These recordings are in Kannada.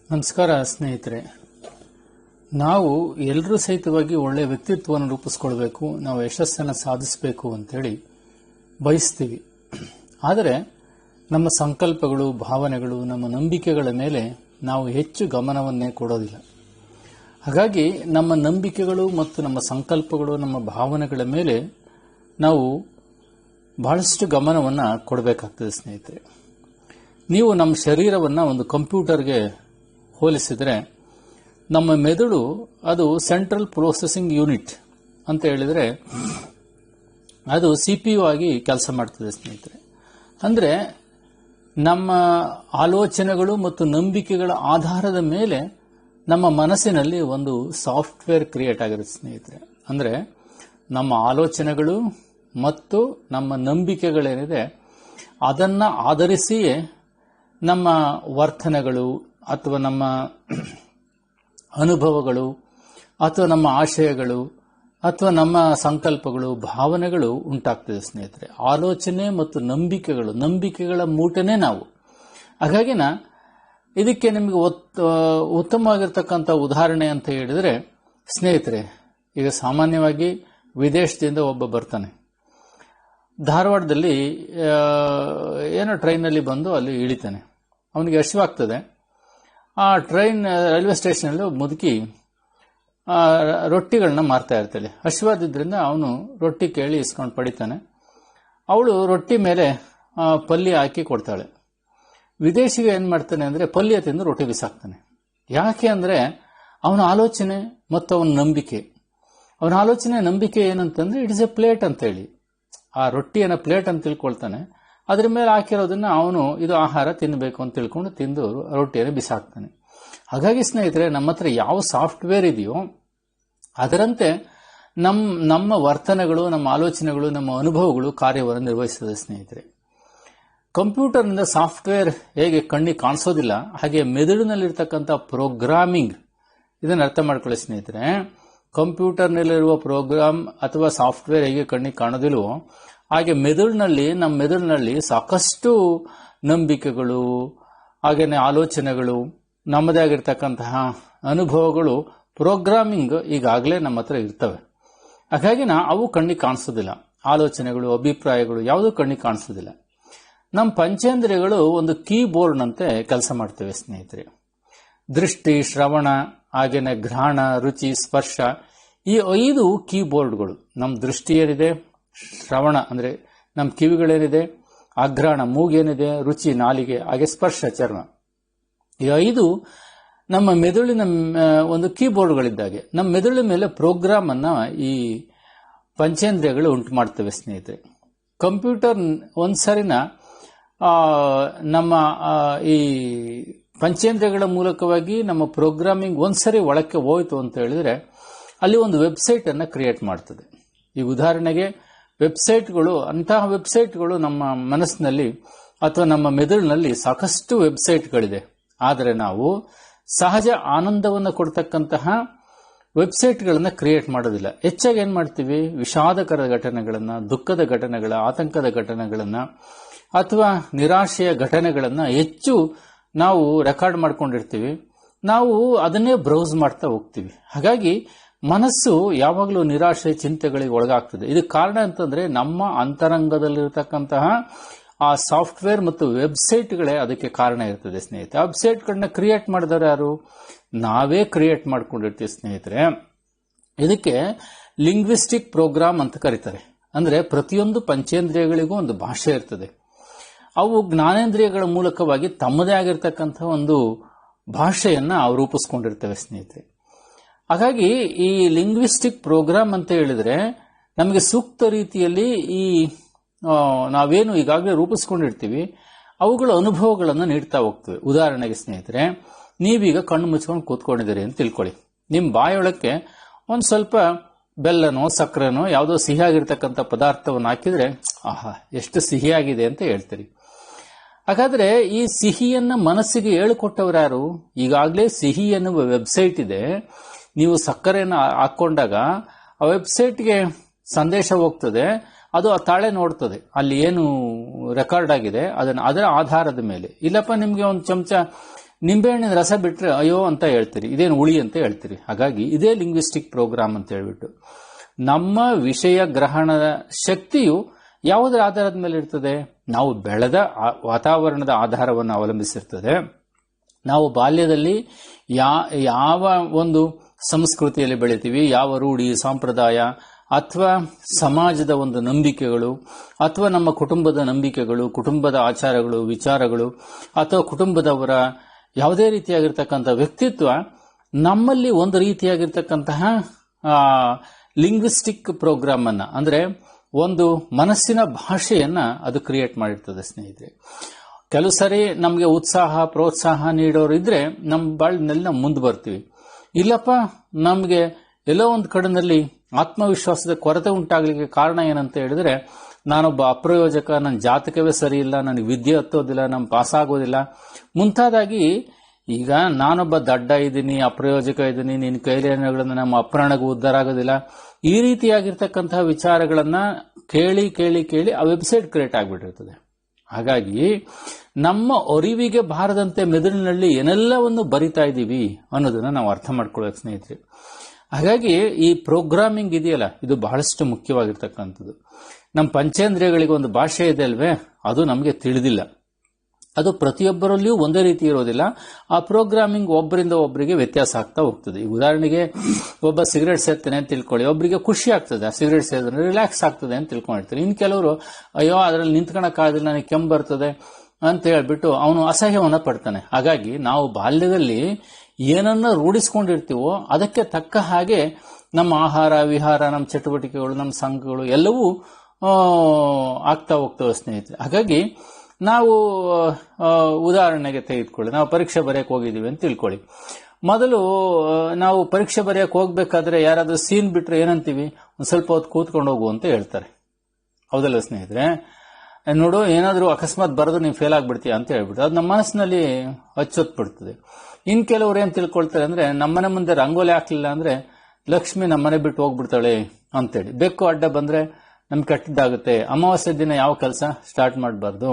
ನಮಸ್ಕಾರ ಸ್ನೇಹಿತರೆ. ನಾವು ಎಲ್ಲರೂ ಸಹಿತವಾಗಿ ಒಳ್ಳೆಯ ವ್ಯಕ್ತಿತ್ವವನ್ನು ರೂಪಿಸ್ಕೊಳ್ಬೇಕು, ನಾವು ಯಶಸ್ಸನ್ನು ಸಾಧಿಸಬೇಕು ಅಂತೇಳಿ ಬಯಸ್ತೀವಿ. ಆದರೆ ನಮ್ಮ ಸಂಕಲ್ಪಗಳು, ಭಾವನೆಗಳು, ನಮ್ಮ ನಂಬಿಕೆಗಳ ಮೇಲೆ ನಾವು ಹೆಚ್ಚು ಗಮನವನ್ನೇ ಕೊಡೋದಿಲ್ಲ. ಹಾಗಾಗಿ ನಮ್ಮ ನಂಬಿಕೆಗಳು ಮತ್ತು ನಮ್ಮ ಸಂಕಲ್ಪಗಳು, ನಮ್ಮ ಭಾವನೆಗಳ ಮೇಲೆ ನಾವು ಬಹಳಷ್ಟು ಗಮನವನ್ನು ಕೊಡಬೇಕಾಗ್ತದೆ ಸ್ನೇಹಿತರೆ. ನೀವು ನಮ್ಮ ಶರೀರವನ್ನು ಒಂದು ಕಂಪ್ಯೂಟರ್ಗೆ ಹೋಲಿಸಿದರೆ ನಮ್ಮ ಮೆದುಳು ಅದು ಸೆಂಟ್ರಲ್ ಪ್ರೊಸೆಸಿಂಗ್ ಯೂನಿಟ್ ಅಂತ ಹೇಳಿದರೆ ಅದು CPU ಆಗಿ ಕೆಲಸ ಮಾಡ್ತದೆ ಸ್ನೇಹಿತರೆ. ಅಂದರೆ ನಮ್ಮ ಆಲೋಚನೆಗಳು ಮತ್ತು ನಂಬಿಕೆಗಳ ಆಧಾರದ ಮೇಲೆ ನಮ್ಮ ಮನಸ್ಸಿನಲ್ಲಿ ಒಂದು ಸಾಫ್ಟ್ವೇರ್ ಕ್ರಿಯೇಟ್ ಆಗಿರುತ್ತೆ ಸ್ನೇಹಿತರೆ. ಅಂದರೆ ನಮ್ಮ ಆಲೋಚನೆಗಳು ಮತ್ತು ನಮ್ಮ ನಂಬಿಕೆಗಳೇನಿದೆ ಅದನ್ನು ಆಧರಿಸಿಯೇ ನಮ್ಮ ವರ್ತನೆಗಳು ಅಥವಾ ನಮ್ಮ ಅನುಭವಗಳು ಅಥವಾ ನಮ್ಮ ಆಶಯಗಳು ಅಥವಾ ನಮ್ಮ ಸಂಕಲ್ಪಗಳು, ಭಾವನೆಗಳು ಉಂಟಾಗ್ತದೆ ಸ್ನೇಹಿತರೆ. ಆಲೋಚನೆ ಮತ್ತು ನಂಬಿಕೆಗಳ ಮೂಟನೇ ನಾವು. ಹಾಗಾಗಿ ಇದಕ್ಕೆ ನಿಮಗೆ ಉತ್ತಮವಾಗಿರ್ತಕ್ಕಂಥ ಉದಾಹರಣೆ ಅಂತ ಹೇಳಿದರೆ ಸ್ನೇಹಿತರೆ, ಈಗ ಸಾಮಾನ್ಯವಾಗಿ ವಿದೇಶದಿಂದ ಒಬ್ಬ ಬರ್ತಾನೆ, ಧಾರವಾಡದಲ್ಲಿ ಏನೋ ಟ್ರೈನಲ್ಲಿ ಬಂದು ಅಲ್ಲಿ ಇಳಿತಾನೆ. ಅವನಿಗೆ ಹಸಿವಾಗ್ತದೆ. ಆ ಟ್ರೈನ್ ರೈಲ್ವೆ ಸ್ಟೇಷನಲ್ಲಿ ಮುದುಕಿ ರೊಟ್ಟಿಗಳನ್ನ ಮಾರ್ತಾ ಇರ್ತಾಳೆ. ಹಸಿವಾದ್ರಿಂದ ಅವನು ರೊಟ್ಟಿ ಕೇಳಿ ಇಸ್ಕೊಂಡು ಪಡಿತಾನೆ. ಅವಳು ರೊಟ್ಟಿ ಮೇಲೆ ಪಲ್ಯ ಹಾಕಿ ಕೊಡ್ತಾಳೆ. ವಿದೇಶಿಗೆ ಏನು ಮಾಡ್ತಾನೆ ಅಂದರೆ ಪಲ್ಯ ತಿಂದು ರೊಟ್ಟಿ ಬಿಸಾಕ್ತಾನೆ. ಯಾಕೆ ಅಂದರೆ ಅವನ ಆಲೋಚನೆ ಮತ್ತು ಅವನ ನಂಬಿಕೆ. ಅವನ ಆಲೋಚನೆ ನಂಬಿಕೆ ಏನಂತಂದ್ರೆ ಇಟ್ ಇಸ್ ಎ ಪ್ಲೇಟ್ ಅಂತೇಳಿ, ಆ ರೊಟ್ಟಿಯನ್ನು ಪ್ಲೇಟ್ ಅಂತ ತಿಳ್ಕೊಳ್ತಾನೆ. ಅದ್ರ ಮೇಲೆ ಹಾಕಿರೋದನ್ನ ಅವನು ಇದು ಆಹಾರ ತಿನ್ನಬೇಕು ಅಂತ ತಿಳ್ಕೊಂಡು ತಿಂದು ರೊಟ್ಟಿಯನ್ನು ಬಿಸಾಕ್ತಾನೆ. ಹಾಗಾಗಿ ಸ್ನೇಹಿತರೆ, ನಮ್ಮ ಹತ್ರ ಯಾವ ಸಾಫ್ಟ್ವೇರ್ ಇದೆಯೋ ಅದರಂತೆ ನಮ್ಮ ವರ್ತನೆಗಳು, ನಮ್ಮ ಆಲೋಚನೆಗಳು, ನಮ್ಮ ಅನುಭವಗಳು ಕಾರ್ಯವನ್ನು ನಿರ್ವಹಿಸ್ತದೆ ಸ್ನೇಹಿತರೆ. ಕಂಪ್ಯೂಟರ್ನಿಂದ ಸಾಫ್ಟ್ವೇರ್ ಹೇಗೆ ಕಣ್ಣಿಗೆ ಕಾಣಿಸೋದಿಲ್ಲ, ಹಾಗೆ ಮೆದುಳಿನಲ್ಲಿರ್ತಕ್ಕಂಥ ಪ್ರೋಗ್ರಾಮಿಂಗ್ ಇದನ್ನು ಅರ್ಥ ಮಾಡ್ಕೊಳ್ಳಿ ಸ್ನೇಹಿತರೆ. ಕಂಪ್ಯೂಟರ್ನಲ್ಲಿರುವ ಪ್ರೋಗ್ರಾಮ್ ಅಥವಾ ಸಾಫ್ಟ್ವೇರ್ ಹೇಗೆ ಕಣ್ಣಿಗೆ ಕಾಣೋದಿಲ್ವೋ ಹಾಗೆ ನಮ್ಮ ಮೆದುಳಿನಲ್ಲಿ ಸಾಕಷ್ಟು ನಂಬಿಕೆಗಳು, ಹಾಗೇನೆ ಆಲೋಚನೆಗಳು, ನಮ್ಮದೇ ಆಗಿರ್ತಕ್ಕಂತಹ ಅನುಭವಗಳು, ಪ್ರೋಗ್ರಾಮಿಂಗ್ ಈಗಾಗಲೇ ನಮ್ಮ ಹತ್ರ ಇರ್ತವೆ. ಹಾಗಾಗಿ ಅವು ಕಣ್ಣಿಗೆ ಕಾಣಿಸೋದಿಲ್ಲ. ಆಲೋಚನೆಗಳು, ಅಭಿಪ್ರಾಯಗಳು ಯಾವುದೂ ಕಣ್ಣಿಗೆ ಕಾಣಿಸೋದಿಲ್ಲ. ನಮ್ಮ ಪಂಚೇಂದ್ರಿಯಗಳು ಒಂದು ಕೀಬೋರ್ಡ್ನಂತೆ ಕೆಲಸ ಮಾಡ್ತೇವೆ ಸ್ನೇಹಿತರೆ. ದೃಷ್ಟಿ, ಶ್ರವಣ, ಹಾಗೇನೆ ಘ್ರಾಣ, ರುಚಿ, ಸ್ಪರ್ಶ, ಈ 5 ಕೀಬೋರ್ಡ್ಗಳು. ನಮ್ಮ ದೃಷ್ಟಿ ಏನಿದೆ, ಶ್ರವಣ ಅಂದರೆ ನಮ್ಮ ಕಿವಿಗಳೇನಿದೆ, ಅಘ್ರಾಣ ಮೂಗೇನಿದೆ, ರುಚಿ ನಾಲಿಗೆ, ಹಾಗೆ ಸ್ಪರ್ಶ ಚರ್ಮ, ಈ 5 ನಮ್ಮ ಮೆದುಳಿನ ಒಂದು ಕೀಬೋರ್ಡ್ಗಳಿದ್ದಾಗೆ. ನಮ್ಮ ಮೆದುಳಿನ ಮೇಲೆ ಪ್ರೋಗ್ರಾಮ್ ಅನ್ನ ಈ ಪಂಚೇಂದ್ರಿಯಗಳು ಉಂಟು ಮಾಡ್ತವೆ ಸ್ನೇಹಿತರೆ. ಕಂಪ್ಯೂಟರ್ ಒಂದ್ಸರಿನ ನಮ್ಮ ಈ ಪಂಚೇಂದ್ರಿಯಗಳ ಮೂಲಕವಾಗಿ ನಮ್ಮ ಪ್ರೋಗ್ರಾಮಿಂಗ್ ಒಂದ್ಸರಿ ಒಳಕ್ಕೆ ಹೋಯ್ತು ಅಂತ ಹೇಳಿದ್ರೆ ಅಲ್ಲಿ ಒಂದು ವೆಬ್ಸೈಟ್ ಅನ್ನ ಕ್ರಿಯೇಟ್ ಮಾಡ್ತದೆ. ಈ ಉದಾಹರಣೆಗೆ ವೆಬ್ಸೈಟ್ಗಳು, ಅಂತಹ ವೆಬ್ಸೈಟ್ಗಳು ನಮ್ಮ ಮನಸ್ಸಿನಲ್ಲಿ ಅಥವಾ ನಮ್ಮ ಮೆದುಳಿನಲ್ಲಿ ಸಾಕಷ್ಟು ವೆಬ್ಸೈಟ್ಗಳಿದೆ. ಆದರೆ ನಾವು ಸಹಜ ಆನಂದವನ್ನು ಕೊಡ್ತಕ್ಕಂತಹ ವೆಬ್ಸೈಟ್ಗಳನ್ನು ಕ್ರಿಯೇಟ್ ಮಾಡೋದಿಲ್ಲ. ಹೆಚ್ಚಾಗಿ ಏನ್ ಮಾಡ್ತೀವಿ, ವಿಷಾದಕರ ಘಟನೆಗಳನ್ನ, ದುಃಖದ ಘಟನೆಗಳ, ಆತಂಕದ ಘಟನೆಗಳನ್ನ ಅಥವಾ ನಿರಾಶೆಯ ಘಟನೆಗಳನ್ನ ಹೆಚ್ಚು ನಾವು ರೆಕಾರ್ಡ್ ಮಾಡ್ಕೊಂಡಿರ್ತೀವಿ. ನಾವು ಅದನ್ನೇ ಬ್ರೌಸ್ ಮಾಡ್ತಾ ಹೋಗ್ತೀವಿ. ಹಾಗಾಗಿ ಮನಸ್ಸು ಯಾವಾಗಲೂ ನಿರಾಶೆ, ಚಿಂತೆಗಳಿಗೆ ಒಳಗಾಗ್ತದೆ. ಇದಕ್ಕೆ ಕಾರಣ ಅಂತಂದ್ರೆ ನಮ್ಮ ಅಂತರಂಗದಲ್ಲಿರತಕ್ಕಂತಹ ಆ ಸಾಫ್ಟ್ವೇರ್ ಮತ್ತು ವೆಬ್ಸೈಟ್ಗಳೇ ಅದಕ್ಕೆ ಕಾರಣ ಇರ್ತದೆ ಸ್ನೇಹಿತರೆ. ಆ ವೆಬ್ಸೈಟ್ಗಳನ್ನ ಕ್ರಿಯೇಟ್ ಮಾಡಿದವರು ಯಾರು? ನಾವೇ ಕ್ರಿಯೇಟ್ ಮಾಡ್ಕೊಂಡಿರ್ತೀವಿ ಸ್ನೇಹಿತರೆ. ಇದಕ್ಕೆ ಲಿಂಗ್ವಿಸ್ಟಿಕ್ ಪ್ರೋಗ್ರಾಮ್ ಅಂತ ಕರೀತಾರೆ. ಅಂದ್ರೆ ಪ್ರತಿಯೊಂದು ಪಂಚೇಂದ್ರಿಯಗಳಿಗೂ ಒಂದು ಭಾಷೆ ಇರ್ತದೆ. ಅವು ಜ್ಞಾನೇಂದ್ರಿಯಗಳ ಮೂಲಕವಾಗಿ ತಮ್ಮದೇ ಆಗಿರ್ತಕ್ಕಂಥ ಒಂದು ಭಾಷೆಯನ್ನ ಅವು ರೂಪಿಸ್ಕೊಂಡಿರ್ತವೆ ಸ್ನೇಹಿತರೆ. ಹಾಗಾಗಿ ಈ ಲಿಂಗ್ವಿಸ್ಟಿಕ್ ಪ್ರೋಗ್ರಾಮ್ ಅಂತ ಹೇಳಿದ್ರೆ ನಮಗೆ ಸೂಕ್ತ ರೀತಿಯಲ್ಲಿ ಈ ನಾವೇನು ಈಗಾಗಲೇ ರೂಪಿಸ್ಕೊಂಡಿರ್ತೀವಿ ಅವುಗಳ ಅನುಭವಗಳನ್ನು ನೀಡ್ತಾ ಹೋಗ್ತವೆ. ಉದಾಹರಣೆಗೆ ಸ್ನೇಹಿತರೆ, ನೀವೀಗ ಕಣ್ಣು ಮುಚ್ಕೊಂಡು ಕೂತ್ಕೊಂಡಿದ್ದೀರಿ ಅಂತ ತಿಳ್ಕೊಳ್ಳಿ. ನಿಮ್ಮ ಬಾಯೊಳಕ್ಕೆ ಒಂದು ಸ್ವಲ್ಪ ಬೆಲ್ಲನೋ ಸಕ್ಕರೆನೋ ಯಾವುದೋ ಸಿಹಿಯಾಗಿರ್ತಕ್ಕಂಥ ಪದಾರ್ಥವನ್ನು ಹಾಕಿದ್ರೆ ಆಹಾ ಎಷ್ಟು ಸಿಹಿಯಾಗಿದೆ ಅಂತ ಹೇಳ್ತೀರಿ. ಹಾಗಾದ್ರೆ ಈ ಸಿಹಿಯನ್ನ ಮನಸ್ಸಿಗೆ ಹೇಳಿಕೊಟ್ಟವ್ರು ಯಾರು? ಈಗಾಗಲೇ ಸಿಹಿ ಎನ್ನುವ ವೆಬ್ಸೈಟ್ ಇದೆ. ನೀವು ಸಕ್ಕರೆಯನ್ನು ಹಾಕೊಂಡಾಗ ಆ ವೆಬ್ಸೈಟ್ಗೆ ಸಂದೇಶ ಹೋಗ್ತದೆ. ಅದು ಆ ತಾಳೆ ನೋಡ್ತದೆ ಅಲ್ಲಿ ಏನು ರೆಕಾರ್ಡ್ ಆಗಿದೆ ಅದರ ಆಧಾರದ ಮೇಲೆ. ಇಲ್ಲಪ್ಪ ನಿಮಗೆ ಒಂದು ಚಮಚ ನಿಂಬೆಹಣ್ಣಿನ ರಸ ಬಿಟ್ರೆ ಅಯ್ಯೋ ಅಂತ ಹೇಳ್ತೀರಿ, ಇದೇನು ಹುಳಿ ಅಂತ ಹೇಳ್ತೀರಿ. ಹಾಗಾಗಿ ಇದೇ ಲಿಂಗ್ವಿಸ್ಟಿಕ್ ಪ್ರೋಗ್ರಾಮ್ ಅಂತ ಹೇಳ್ಬಿಟ್ಟು ನಮ್ಮ ವಿಷಯ ಗ್ರಹಣದ ಶಕ್ತಿಯು ಯಾವುದರ ಆಧಾರದ ಮೇಲೆ ಇರ್ತದೆ? ನಾವು ಬೆಳೆದ ವಾತಾವರಣದ ಆಧಾರವನ್ನು ಅವಲಂಬಿಸಿರ್ತದೆ. ನಾವು ಬಾಲ್ಯದಲ್ಲಿ ಯಾವ ಒಂದು ಸಂಸ್ಕೃತಿಯಲ್ಲಿ ಬೆಳಿತೀವಿ, ಯಾವ ರೂಢಿ ಸಂಪ್ರದಾಯ ಅಥವಾ ಸಮಾಜದ ಒಂದು ನಂಬಿಕೆಗಳು ಅಥವಾ ನಮ್ಮ ಕುಟುಂಬದ ನಂಬಿಕೆಗಳು, ಕುಟುಂಬದ ಆಚಾರಗಳು, ವಿಚಾರಗಳು ಅಥವಾ ಕುಟುಂಬದವರ ಯಾವುದೇ ರೀತಿಯಾಗಿರ್ತಕ್ಕಂಥ ವ್ಯಕ್ತಿತ್ವ ನಮ್ಮಲ್ಲಿ ಒಂದು ರೀತಿಯಾಗಿರ್ತಕ್ಕಂತಹ ಲಿಂಗ್ವಿಸ್ಟಿಕ್ ಪ್ರೋಗ್ರಾಮ್ ಅನ್ನ, ಅಂದ್ರೆ ಒಂದು ಮನಸ್ಸಿನ ಭಾಷೆಯನ್ನ ಅದು ಕ್ರಿಯೇಟ್ ಮಾಡಿರ್ತದೆ ಸ್ನೇಹಿತರೆ. ಕೆಲವು ಸರಿ ನಮಗೆ ಉತ್ಸಾಹ ಪ್ರೋತ್ಸಾಹ ನೀಡೋರು ಇದ್ರೆ ನಮ್ಮ ಬಾಳಿನಲ್ಲಿ ನಾವು ಮುಂದೆ ಬರ್ತೀವಿ. ಇಲ್ಲಪ್ಪ ನಮಗೆ ಎಲ್ಲೋ ಒಂದು ಕಡೆನಲ್ಲಿ ಆತ್ಮವಿಶ್ವಾಸದ ಕೊರತೆ ಉಂಟಾಗಲಿಕ್ಕೆ ಕಾರಣ ಏನಂತ ಹೇಳಿದ್ರೆ, ನಾನೊಬ್ಬ ಅಪ್ರಯೋಜಕ, ನನ್ನ ಜಾತಕವೇ ಸರಿ ಇಲ್ಲ, ನನಗೆ ವಿದ್ಯೆ ಹತ್ತೋದಿಲ್ಲ, ನಾನು ಪಾಸ್ ಆಗೋದಿಲ್ಲ ಮುಂತಾದಾಗಿ, ಈಗ ನಾನೊಬ್ಬ ದಡ್ಡ ಇದ್ದೀನಿ, ಅಪ್ರಯೋಜಕ ಇದ್ದೀನಿ, ನಿನ್ನ ಕೈಲೇನಗಳನ್ನು ನಮ್ಮ ಅಪ್ರಾಣಗೂ ಉದ್ಧಾರ ಆಗೋದಿಲ್ಲ, ಈ ರೀತಿಯಾಗಿರ್ತಕ್ಕಂತಹ ವಿಚಾರಗಳನ್ನ ಕೇಳಿ ಕೇಳಿ ಕೇಳಿ ಆ ವೆಬ್ಸೈಟ್ ಕ್ರಿಯೇಟ್ ಆಗಿಬಿಟ್ಟಿರ್ತದೆ. ಹಾಗಾಗಿ ನಮ್ಮ ಅರಿವಿಗೆ ಬಾರದಂತೆ ಮೆದುಳಿನಲ್ಲಿ ಏನೆಲ್ಲವನ್ನು ಬರಿತಾ ಇದ್ದೀವಿ ಅನ್ನೋದನ್ನ ನಾವು ಅರ್ಥ ಮಾಡ್ಕೊಳ್ಬೇಕು ಸ್ನೇಹಿತರೆ. ಹಾಗಾಗಿ ಈ ಪ್ರೋಗ್ರಾಮಿಂಗ್ ಇದೆಯಲ್ಲ, ಇದು ಬಹಳಷ್ಟು ಮುಖ್ಯವಾಗಿರ್ತಕ್ಕಂಥದ್ದು. ನಮ್ಮ ಪಂಚೇಂದ್ರಿಯಗಳಿಗೆ ಒಂದು ಭಾಷೆ ಇದೆ ಅಲ್ವೇ, ಅದು ನಮಗೆ ತಿಳಿದಿಲ್ಲ. ಅದು ಪ್ರತಿಯೊಬ್ಬರಲ್ಲಿಯೂ ಒಂದೇ ರೀತಿ ಇರೋದಿಲ್ಲ. ಆ ಪ್ರೋಗ್ರಾಮಿಂಗ್ ಒಬ್ಬರಿಂದ ಒಬ್ಬರಿಗೆ ವ್ಯತ್ಯಾಸ ಆಗ್ತಾ ಹೋಗ್ತದೆ. ಈ ಉದಾಹರಣೆಗೆ ಒಬ್ಬ ಸಿಗರೇಟ್ ಸೇರ್ತಾನೆ ಅಂತ ತಿಳ್ಕೊಳ್ಳಿ, ಒಬ್ಬರಿಗೆ ಖುಷಿ ಆಗ್ತದೆ, ಆ ಸಿಗರೇಟ್ ಸೇರಿದ್ರೆ ರಿಲ್ಯಾಕ್ಸ್ ಆಗ್ತದೆ ಅಂತ ತಿಳ್ಕೊಂಡಿರ್ತಾರೆ. ಇನ್ನು ಕೆಲವರು ಅಯ್ಯೋ ಅದರಲ್ಲಿ ನಿಂತ್ಕೊಳಕ್ಕಾಗದಿಲ್ಲ, ನನಗೆ ಕೆಮ್ಮು ಬರ್ತದೆ ಅಂತ ಹೇಳ್ಬಿಟ್ಟು ಅವನು ಅಸಹ್ಯವನ್ನ ಪಡ್ತಾನೆ. ಹಾಗಾಗಿ ನಾವು ಬಾಲ್ಯದಲ್ಲಿ ಏನನ್ನ ರೂಢಿಸ್ಕೊಂಡಿರ್ತೀವೋ ಅದಕ್ಕೆ ತಕ್ಕ ಹಾಗೆ ನಮ್ಮ ಆಹಾರ ವಿಹಾರ, ನಮ್ಮ ಚಟುವಟಿಕೆಗಳು, ನಮ್ಮ ಸಂಘಗಳು ಎಲ್ಲವೂ ಆಗ್ತಾ ಹೋಗ್ತವೆ ಸ್ನೇಹಿತರೆ. ಹಾಗಾಗಿ ನಾವು ಉದಾಹರಣೆಗೆ ತೆಗೆದುಕೊಳ್ಳಿ, ನಾವು ಪರೀಕ್ಷೆ ಬರೆಯಕ್ಕೆ ಹೋಗಿದ್ದೀವಿ ಅಂತ ತಿಳ್ಕೊಳ್ಳಿ. ಮೊದಲು ನಾವು ಪರೀಕ್ಷೆ ಬರೆಯಕ್ಕೆ ಹೋಗ್ಬೇಕಾದ್ರೆ ಯಾರಾದ್ರೂ ಸೀನ್ ಬಿಟ್ರೆ ಏನಂತೀವಿ? ಒಂದು ಸ್ವಲ್ಪ ಹೊತ್ತು ಕೂತ್ಕೊಂಡು ಹೋಗು ಅಂತ ಹೇಳ್ತಾರೆ, ಹೌದಲ್ಲ ಸ್ನೇಹಿತರೆ? ನೋಡು, ಏನಾದರೂ ಅಕಸ್ಮಾತ್ ಬರೆದು ನೀವು ಫೇಲ್ ಆಗ್ಬಿಡ್ತೀಯ ಅಂತ ಹೇಳ್ಬಿಟ್ಟು ಅದು ನಮ್ಮ ಮನಸ್ಸಿನಲ್ಲಿ ಅಚ್ಚೊತ್ತು ಬಿಡ್ತದೆ. ಇನ್ ಕೆಲವ್ರು ಏನ್ ತಿಳ್ಕೊಳ್ತಾರೆ ಅಂದ್ರೆ, ನಮ್ಮನೆ ಮುಂದೆ ರಂಗೋಲಿ ಹಾಕ್ಲಿಲ್ಲ ಅಂದ್ರೆ ಲಕ್ಷ್ಮಿ ನಮ್ಮನೆ ಬಿಟ್ಟು ಹೋಗ್ಬಿಡ್ತಾಳೆ ಅಂತೇಳಿ. ಬೆಕ್ಕು ಅಡ್ಡ ಬಂದ್ರೆ ನಮ್ಗೆ ಕೆಟ್ಟದ್ದಾಗುತ್ತೆ, ಅಮಾವಾಸ್ಯೆ ದಿನ ಯಾವ ಕೆಲಸ ಸ್ಟಾರ್ಟ್ ಮಾಡಬಾರ್ದು.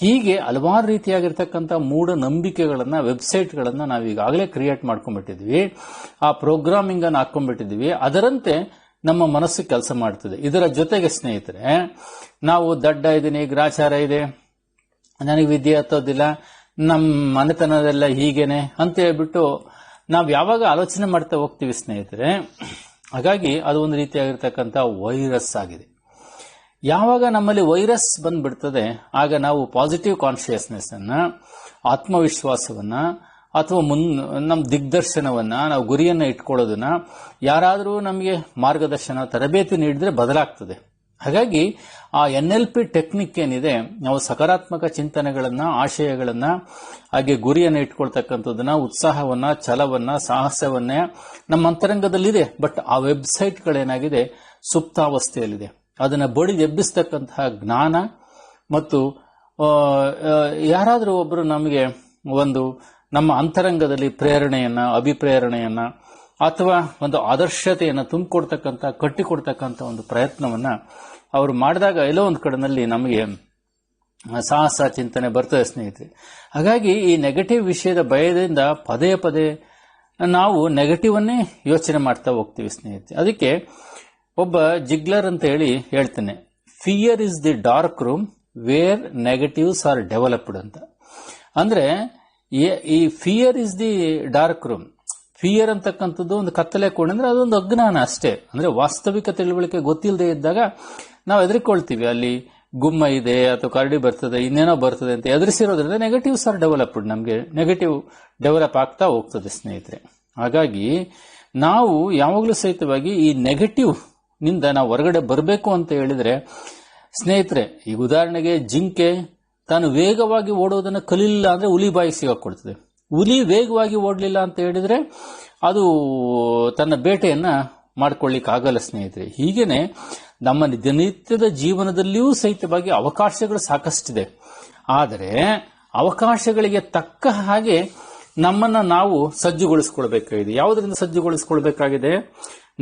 ಹೀಗೆ ಹಲವಾರು ರೀತಿಯಾಗಿರ್ತಕ್ಕಂಥ ಮೂಢ ನಂಬಿಕೆಗಳನ್ನ, ವೆಬ್ಸೈಟ್ಗಳನ್ನ ನಾವು ಈಗಾಗಲೇ ಕ್ರಿಯೇಟ್ ಮಾಡ್ಕೊಂಡ್ಬಿಟ್ಟಿದ್ವಿ. ಆ ಪ್ರೋಗ್ರಾಮಿಂಗ್ ಅನ್ನು ಹಾಕೊಂಡ್ಬಿಟ್ಟಿದ್ವಿ. ಅದರಂತೆ ನಮ್ಮ ಮನಸ್ಸು ಕೆಲಸ ಮಾಡ್ತದೆ. ಇದರ ಜೊತೆಗೆ ಸ್ನೇಹಿತರೆ, ನಾವು ದಡ್ಡ ಇದ್ದೀನಿ, ಗ್ರಾಚಾರ ಇದೆ, ನನಗೆ ವಿದ್ಯೆ ಹತ್ತೋದಿಲ್ಲ, ನಮ್ಮ ಮನೆತನದೆಲ್ಲ ಹೀಗೇನೆ ಅಂತ ಹೇಳ್ಬಿಟ್ಟು ನಾವು ಯಾವಾಗ ಆಲೋಚನೆ ಮಾಡ್ತಾ ಹೋಗ್ತೀವಿ ಸ್ನೇಹಿತರೆ, ಹಾಗಾಗಿ ಅದು ಒಂದು ರೀತಿಯಾಗಿರ್ತಕ್ಕಂಥ ವೈರಸ್ ಆಗಿದೆ. ಯಾವಾಗ ನಮ್ಮಲ್ಲಿ ವೈರಸ್ ಬಂದ್ಬಿಡ್ತದೆ, ಆಗ ನಾವು ಪಾಸಿಟಿವ್ ಕಾನ್ಶಿಯಸ್ನೆಸ್ ಅನ್ನ, ಆತ್ಮವಿಶ್ವಾಸವನ್ನ ಅಥವಾ ನಮ್ಮ ದಿಗ್ದರ್ಶನವನ್ನ, ನಾವು ಗುರಿಯನ್ನ ಇಟ್ಕೊಳ್ಳೋದನ್ನ ಯಾರಾದರೂ ನಮಗೆ ಮಾರ್ಗದರ್ಶನ ತರಬೇತಿ ನೀಡಿದ್ರೆ ಬದಲಾಗ್ತದೆ. ಹಾಗಾಗಿ ಆ NLP ಟೆಕ್ನಿಕ್ ಏನಿದೆ, ನಾವು ಸಕಾರಾತ್ಮಕ ಚಿಂತನೆಗಳನ್ನ, ಆಶಯಗಳನ್ನ, ಹಾಗೆ ಗುರಿಯನ್ನು ಇಟ್ಕೊಳ್ತಕ್ಕಂಥದ್ದನ್ನ, ಉತ್ಸಾಹವನ್ನ, ಛಲವನ್ನ, ಸಾಹಸವನ್ನ ನಮ್ಮ ಅಂತರಂಗದಲ್ಲಿದೆ. ಬಟ್ ಆ ವೆಬ್ಸೈಟ್ಗಳೇನಾಗಿದೆ, ಸುಪ್ತಾವಸ್ಥೆಯಲ್ಲಿದೆ. ಅದನ್ನ ಬಡಿದೆಬ್ಬಿಸ್ತಕ್ಕಂತಹ ಜ್ಞಾನ ಮತ್ತು ಯಾರಾದರೂ ಒಬ್ಬರು ನಮಗೆ ಒಂದು ನಮ್ಮ ಅಂತರಂಗದಲ್ಲಿ ಪ್ರೇರಣೆಯನ್ನ, ಅಭಿಪ್ರೇರಣೆಯನ್ನ ಅಥವಾ ಒಂದು ಆದರ್ಶತೆಯನ್ನ ತುಂಬಿಕೊಡ್ತಕ್ಕಂಥ, ಕಟ್ಟಿಕೊಡ್ತಕ್ಕಂಥ ಒಂದು ಪ್ರಯತ್ನವನ್ನ ಅವರು ಮಾಡಿದಾಗ ಎಲ್ಲೋ ಒಂದು ಕಡೆನಲ್ಲಿ ನಮಗೆ ಸಾಹಸ ಚಿಂತನೆ ಬರ್ತದೆ ಸ್ನೇಹಿತರೆ. ಹಾಗಾಗಿ ಈ ನೆಗೆಟಿವ್ ವಿಷಯದ ಭಯದಿಂದ ಪದೇ ಪದೇ ನಾವು ನೆಗೆಟಿವ್ ಅನ್ನೇ ಯೋಚನೆ ಮಾಡ್ತಾ ಹೋಗ್ತೀವಿ ಸ್ನೇಹಿತರೆ. ಅದಕ್ಕೆ ಒಬ್ಬ ಜಿಗ್ಲರ್ ಅಂತ ಹೇಳ್ತೇನೆ, fear is the dark room where negatives are developed ಅಂತ. ಅಂದ್ರೆ ಈ fear is the dark room, fear ಅಂತಕ್ಕಂಥದ್ದು ಒಂದು ಕತ್ತಲೆ ಕೋಣೆ, ಅಂದ್ರೆ ಅದೊಂದು ಅಜ್ಞಾನ ಅಷ್ಟೇ. ಅಂದ್ರೆ ವಾಸ್ತವಿಕ ತಿಳುವಳಿಕೆ ಗೊತ್ತಿಲ್ಲದೆ ಇದ್ದಾಗ ನಾವು ಎದುರಿಕೊಳ್ತೀವಿ, ಅಲ್ಲಿ ಗುಮ್ಮ ಇದೆ ಅಥವಾ ಕರಡಿ ಬರ್ತದೆ, ಇನ್ನೇನೋ ಬರ್ತದೆ ಅಂತ ಎದುರಿಸಿರೋದ್ರಿಂದ ನೆಗೆಟಿವ್ಸ್ ಆರ್ ಡೆವಲಪ್ಡ್, ನಮಗೆ ನೆಗೆಟಿವ್ ಡೆವಲಪ್ ಆಗ್ತಾ ಹೋಗ್ತದೆ ಸ್ನೇಹಿತರೆ. ಹಾಗಾಗಿ ನಾವು ಯಾವಾಗಲೂ ಸಹಿತವಾಗಿ ಈ ನೆಗೆಟಿವ್ ನಿಂದ ನಾವು ಹೊರಗಡೆ ಬರಬೇಕು ಅಂತ ಹೇಳಿದ್ರೆ ಸ್ನೇಹಿತರೆ, ಈಗ ಉದಾಹರಣೆಗೆ ಜಿಂಕೆ ತಾನು ವೇಗವಾಗಿ ಓಡೋದನ್ನು ಕಲಿಲಿಲ್ಲ ಅಂದ್ರೆ ಹುಲಿ ಬಾಯಿಗೆ ಸಿಗಾಕೊಡ್ತದೆ. ಹುಲಿ ವೇಗವಾಗಿ ಓಡಲಿಲ್ಲ ಅಂತ ಹೇಳಿದ್ರೆ ಅದು ತನ್ನ ಬೇಟೆಯನ್ನ ಮಾಡ್ಕೊಳ್ಳಿಕ್ಕೆ ಆಗಲ್ಲ ಸ್ನೇಹಿತರೆ. ಹೀಗೇನೆ ನಮ್ಮ ದಿನನಿತ್ಯದ ಜೀವನದಲ್ಲಿಯೂ ಸಹಿತವಾಗಿ ಅವಕಾಶಗಳು ಸಾಕಷ್ಟಿದೆ. ಆದರೆ ಅವಕಾಶಗಳಿಗೆ ತಕ್ಕ ಹಾಗೆ ನಮ್ಮನ್ನ ನಾವು ಸಜ್ಜುಗೊಳಿಸ್ಕೊಳ್ಬೇಕಾಗಿದೆ. ಯಾವುದರಿಂದ ಸಜ್ಜುಗೊಳಿಸ್ಕೊಳ್ಬೇಕಾಗಿದೆ?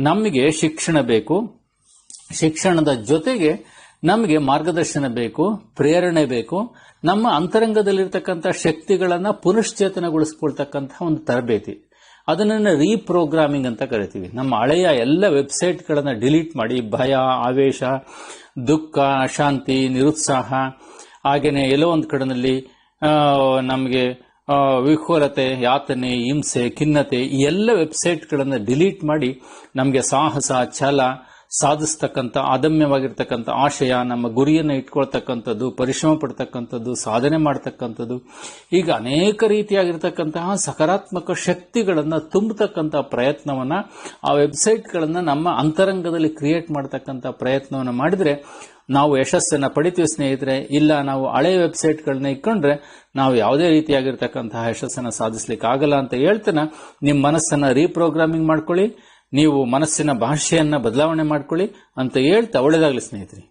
ನಮಗೆ ಶಿಕ್ಷಣ ಬೇಕು, ಶಿಕ್ಷಣದ ಜೊತೆಗೆ ನಮಗೆ ಮಾರ್ಗದರ್ಶನ ಬೇಕು, ಪ್ರೇರಣೆ ಬೇಕು, ನಮ್ಮ ಅಂತರಂಗದಲ್ಲಿರ್ತಕ್ಕಂಥ ಶಕ್ತಿಗಳನ್ನ ಪುನಶ್ಚೇತನಗೊಳಿಸ್ಕೊಳ್ತಕ್ಕಂಥ ಒಂದು ತರಬೇತಿ. ಅದನ್ನ ರೀಪ್ರೋಗ್ರಾಮಿಂಗ್ ಅಂತ ಕರಿತೀವಿ. ನಮ್ಮ ಹಳೆಯ ಎಲ್ಲ ವೆಬ್ಸೈಟ್ಗಳನ್ನ ಡಿಲೀಟ್ ಮಾಡಿ ಭಯ, ಆವೇಶ, ದುಃಖ, ಅಶಾಂತಿ, ನಿರುತ್ಸಾಹ, ಹಾಗೇನೆ ಎಲ್ಲೋ ಒಂದು ಕಡೆನಲ್ಲಿ ನಮಗೆ ವಿಹ್ವಲತೆ, ಯಾತನೆ, ಹಿಂಸೆ, ಖಿನ್ನತೆ ಈ ಎಲ್ಲ ವೆಬ್ಸೈಟ್ಗಳನ್ನ ಡಿಲೀಟ್ ಮಾಡಿ ನಮಗೆ ಸಾಹಸ, ಛಲ, ಸಾಧಿಸ್ತಕ್ಕಂಥ ಅದಮ್ಯವಾಗಿರ್ತಕ್ಕಂಥ ಆಶಯ, ನಮ್ಮ ಗುರಿಯನ್ನು ಇಟ್ಕೊಳ್ತಕ್ಕಂಥದ್ದು, ಪರಿಶ್ರಮ ಪಡ್ತಕ್ಕಂಥದ್ದು, ಸಾಧನೆ ಮಾಡತಕ್ಕಂಥದ್ದು, ಈಗ ಅನೇಕ ರೀತಿಯಾಗಿರ್ತಕ್ಕಂತಹ ಸಕಾರಾತ್ಮಕ ಶಕ್ತಿಗಳನ್ನ ತುಂಬತಕ್ಕಂಥ ಪ್ರಯತ್ನವನ್ನ ಆ ವೆಬ್ಸೈಟ್ಗಳನ್ನ ನಮ್ಮ ಅಂತರಂಗದಲ್ಲಿ ಕ್ರಿಯೇಟ್ ಮಾಡತಕ್ಕಂಥ ಪ್ರಯತ್ನವನ್ನ ಮಾಡಿದ್ರೆ ನಾವು ಯಶಸ್ಸನ್ನ ಪಡಿತೀವಿ ಸ್ನೇಹಿತರೆ. ಇಲ್ಲ ನಾವು ಹಳೆ ವೆಬ್ಸೈಟ್ಗಳನ್ನ ಇಟ್ಕೊಂಡ್ರೆ ನಾವು ಯಾವುದೇ ರೀತಿಯಾಗಿರ್ತಕ್ಕಂತಹ ಯಶಸ್ಸನ್ನ ಸಾಧಿಸ್ಲಿಕ್ಕೆ ಆಗಲ್ಲ ಅಂತ ಹೇಳ್ತೇನೆ. ನಿಮ್ಮ ಮನಸ್ಸನ್ನ ರೀಪ್ರೋಗ್ರಾಮಿಂಗ್ ಮಾಡ್ಕೊಳ್ಳಿ, ನೀವು ಮನಸ್ಸಿನ ಭಾಷೆಯನ್ನ ಬದಲಾವಣೆ ಮಾಡ್ಕೊಳ್ಳಿ ಅಂತ ಹೇಳ್ತಾ ಒಳ್ಳೆಯದಾಗಲಿ ಸ್ನೇಹಿತರೆ.